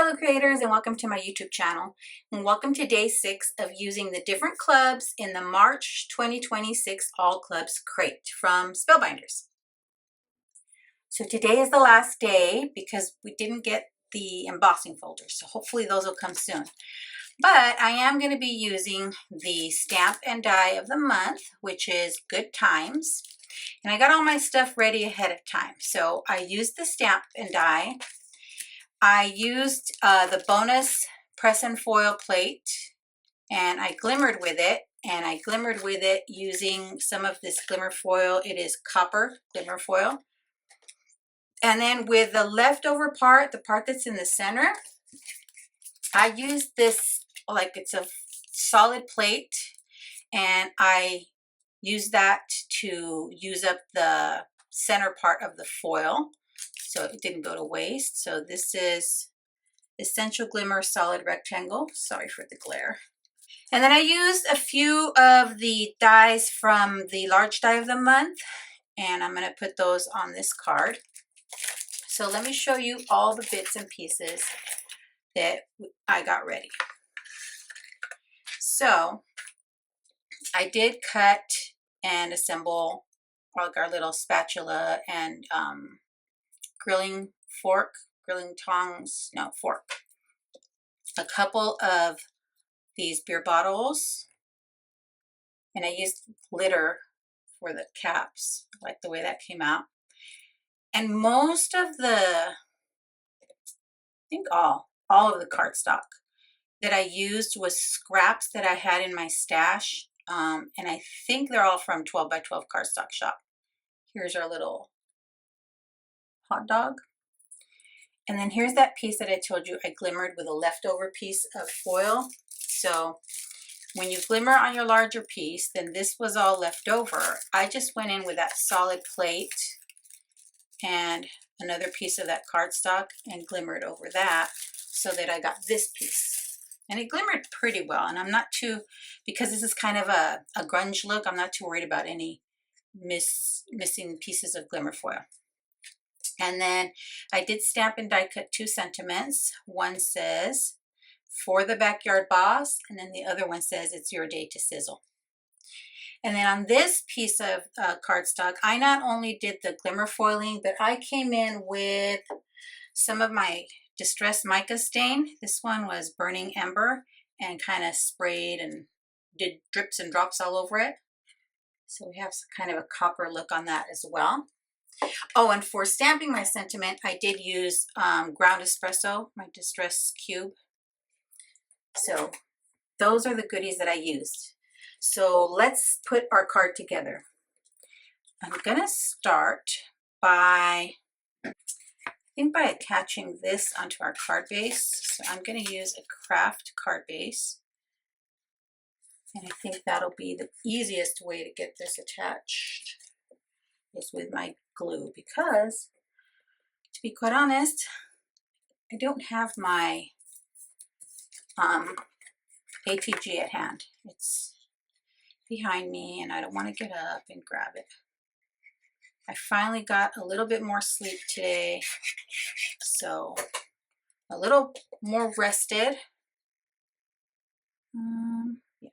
fellow creators, and welcome to my YouTube channel, and welcome to day 6 of using the different clubs in the March 2026 All Clubs crate from Spellbinders. So today is the last day because we didn't get the embossing folders, so hopefully those will come soon. But I am going to be using the stamp and die of the month, which is Good Times. And I got all my stuff ready ahead of time. So I used the stamp and die. I used the bonus press and foil plate, and I glimmered with it, and I glimmered with it using some of this glimmer foil. It is copper glimmer foil. And then with the leftover part, the part that's in the center, I used this, like it's a solid plate, and I used that to use up the center part of the foil, so it didn't go to waste. So this is Essential Glimmer Solid Rectangle. Sorry for the glare. And then I used a few of the dies from the large die of the month, and I'm going to put those on this card. So let me show you all the bits and pieces that I got ready. So I did cut and assemble like our little spatula and grilling tongs, no, fork. A couple of these beer bottles, and I used glitter for the caps. I like the way that came out. And most of the, I think all of the cardstock that I used was scraps that I had in my stash, and I think they're all from 12 by 12 cardstock shop. Here's our little hot dog. And then here's that piece that I told you I glimmered with a leftover piece of foil. So when you glimmer on your larger piece, then this was all left over. I just went in with that solid plate and another piece of that cardstock and glimmered over that so that I got this piece. And it glimmered pretty well. And I'm not too, because this is kind of a grunge look, I'm not too worried about any missing pieces of glimmer foil. And then I did stamp and die cut 2 sentiments. One says, "For the Backyard Boss," and then the other one says, "It's your day to sizzle." And then on this piece of cardstock, I not only did the glimmer foiling, but I came in with some of my distressed mica stain. This one was Burning Ember, and kind of sprayed and did drips and drops all over it. So we have some kind of a copper look on that as well. Oh, and for stamping my sentiment, I did use ground espresso, my distress cube. So those are the goodies that I used. So let's put our card together. I'm gonna start by, I think, by attaching this onto our card base. So I'm gonna use a craft card base. And I think that'll be the easiest way to get this attached, is with my glue, because to be quite honest, I don't have my ATG at hand. It's behind me and I don't want to get up and grab it. I finally got a little bit more sleep today, so a little more rested. Yeah.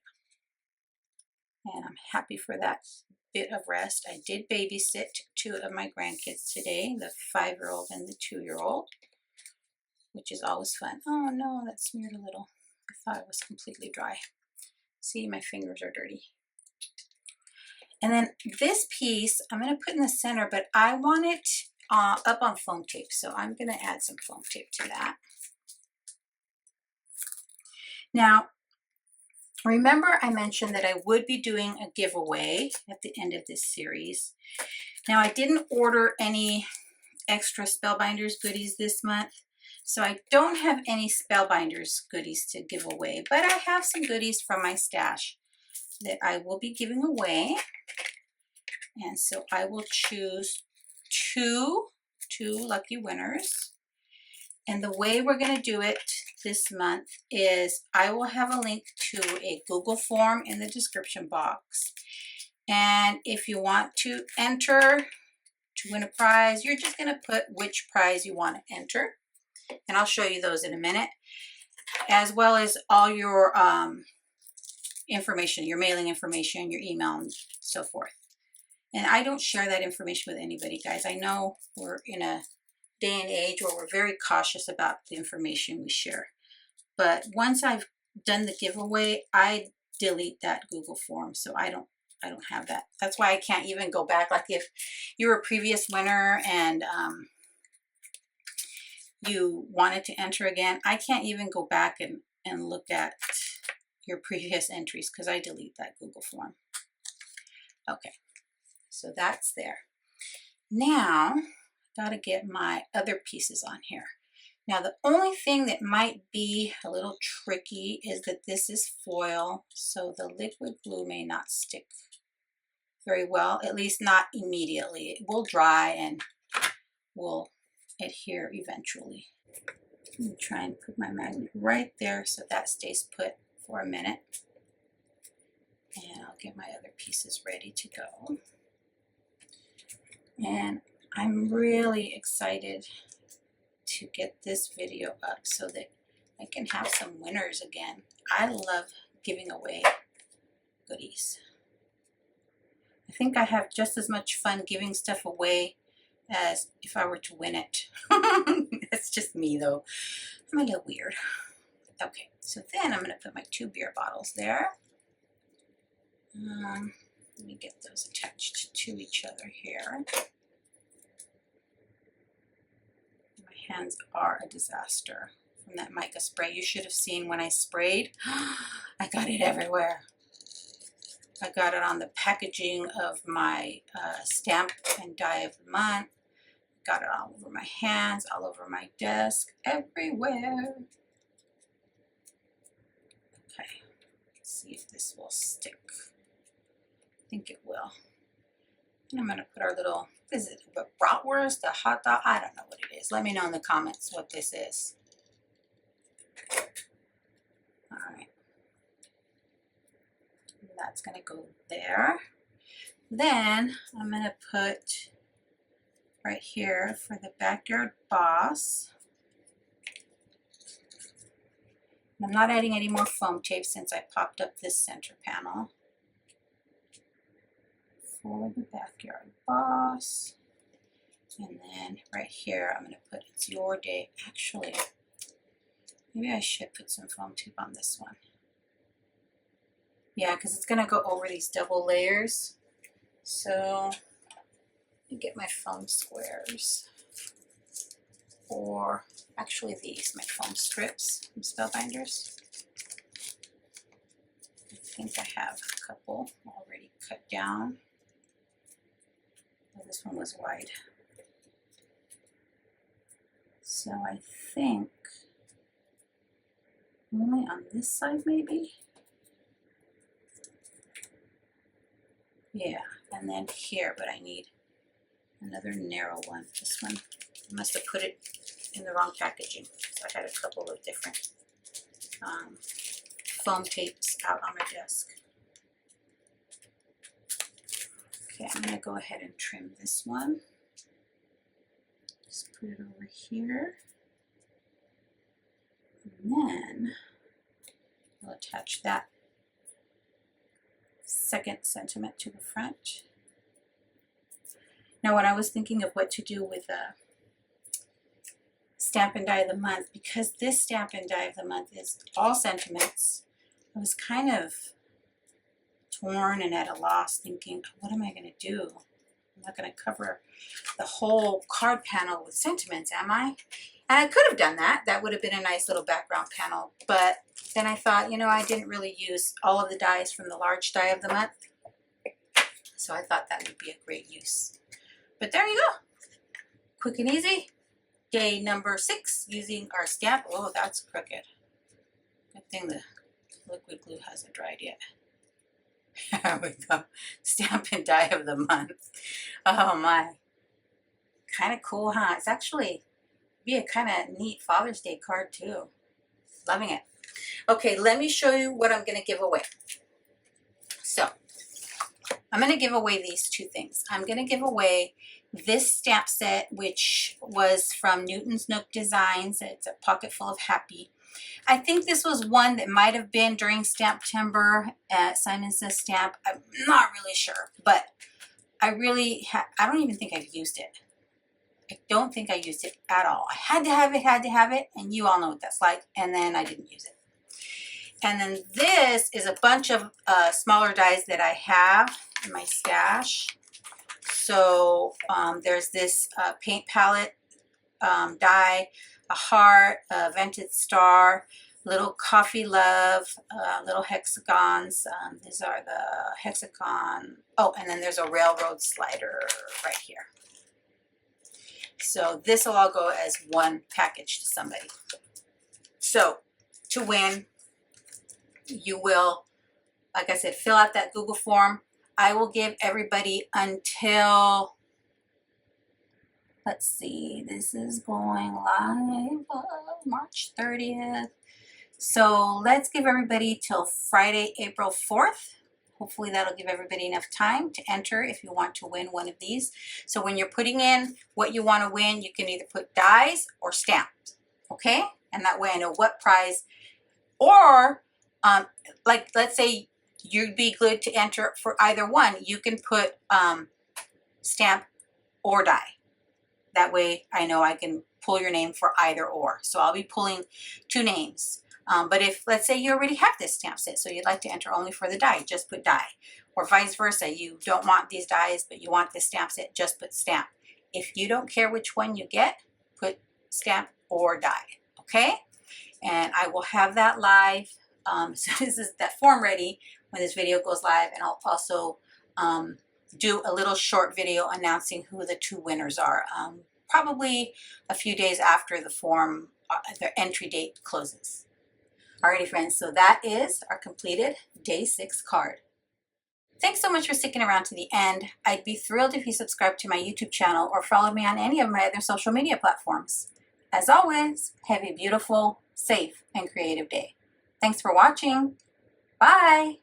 And I'm happy for that bit of rest. I did babysit 2 of my grandkids today, the 5-year-old and the 2-year-old, which is always fun. Oh no, that smeared a little. I thought it was completely dry. See, my fingers are dirty. And then this piece I'm going to put in the center, but I want it up on foam tape, so I'm going to add some foam tape to that. Now, remember I mentioned that I would be doing a giveaway at the end of this series. Now, I didn't order any extra Spellbinders goodies this month, so I don't have any Spellbinders goodies to give away, but I have some goodies from my stash that I will be giving away. And so I will choose two lucky winners. And the way we're going to do it this month is I will have a link to a Google form in the description box. And if you want to enter to win a prize, you're just going to put which prize you want to enter. and I'll show you those in a minute, as well as all your information, your mailing information, your email, and so forth. And I don't share that information with anybody, guys. I know we're in a day and age where we're very cautious about the information we share. But once I've done the giveaway, I delete that Google form, so I don't have that. That's why I can't even go back. Like if you're a previous winner and you wanted to enter again, I can't even go back and look at your previous entries because I delete that Google form. Okay, so that's there. Now, gotta get my other pieces on here. Now, the only thing that might be a little tricky is that this is foil, so the liquid glue may not stick very well, at least not immediately. It will dry and will adhere eventually. Let me try and put my magnet right there so that stays put for a minute. And I'll get my other pieces ready to go. And I'm really excited to get this video up so that I can have some winners again. I love giving away goodies. I think I have just as much fun giving stuff away as if I were to win it. It's just me though. I'm a little weird. Okay, so then I'm going to put my 2 beer bottles there. Let me get those attached to each other here. My hands are a disaster from that mica spray. You should have seen when I sprayed. I got it everywhere. I got it on the packaging of my stamp and die of the month. Got it all over my hands, all over my desk, everywhere. Okay, let's see if this will stick. I think it will. And I'm going to put our little, is it a bratwurst, a hot dog? I don't know what it is. Let me know in the comments what this is. All right. And that's going to go there. Then I'm going to put right here for the Backyard Boss. And I'm not adding any more foam tape since I popped up this center panel. For the Backyard Boss. And then right here, I'm going to put It's Your Day. Actually, maybe I should put some foam tape on this one. Yeah, because it's going to go over these double layers. So, let me get my foam squares. Or, actually these, my foam strips from Spellbinders. I think I have a couple already cut down. Oh, this one was wide. So I think only on this side maybe. Yeah, and then here, but I need another narrow one. This one, I must have put it in the wrong packaging. So I had a couple of different foam tapes out on my desk. Okay, I'm going to go ahead and trim this one. Just put it over here. And then I'll attach that second sentiment to the front. Now, when I was thinking of what to do with the Stamp and Die of the Month, because this Stamp and Die of the Month is all sentiments, I was kind of torn and at a loss thinking, what am I going to do? I'm not going to cover the whole card panel with sentiments, am I? And I could have done that. That would have been a nice little background panel. But then I thought, you know, I didn't really use all of the dies from the large die of the month. So I thought that would be a great use. But there you go. Quick and easy. Day number 6 using our stamp. Oh, that's crooked. Good thing the liquid glue hasn't dried yet. There we go. Stamp and Die of the Month. Oh my. Kind of cool, huh? It's actually be a kind of neat Father's Day card too. Loving it. Okay, let me show you what I'm going to give away. So, I'm going to give away these two things. I'm going to give away this stamp set, which was from Newton's Nook Designs. It's a pocket full of happy. I think this was one that might have been during Stamptember at Simon Says Stamp. I'm not really sure, but I don't even think I've used it. I don't think I used it at all. I had to have it, and you all know what that's like, and then I didn't use it. And then this is a bunch of smaller dies that I have in my stash. So there's this paint palette die, a heart, a vented star, little coffee love, little hexagons. These are the hexagon. Oh, and then there's a railroad slider right here. So this will all go as one package to somebody. So to win, you will, like I said, fill out that Google form. I will give everybody until, let's see, this is going live March 30th. So let's give everybody till Friday, April 4th. Hopefully that'll give everybody enough time to enter if you want to win one of these. So when you're putting in what you want to win, you can either put dies or stamps, okay? And that way I know what prize. Or, like, let's say you'd be good to enter for either one. You can put stamp or die. That way I know I can pull your name for either or. So I'll be pulling two names. But if, let's say you already have this stamp set, so you'd like to enter only for the die, just put die. Or vice versa, you don't want these dies, but you want this stamp set, just put stamp. If you don't care which one you get, put stamp or die, okay? And I will have that live. So this is that form ready when this video goes live, and I'll also do a little short video announcing who the two winners are, probably a few days after the form, the entry date closes. Alrighty friends, so that is our completed day 6 card. Thanks so much for sticking around to the end. I'd be thrilled if you subscribe to my YouTube channel or follow me on any of my other social media platforms. As always, have a beautiful, safe, and creative day. Thanks for watching. Bye.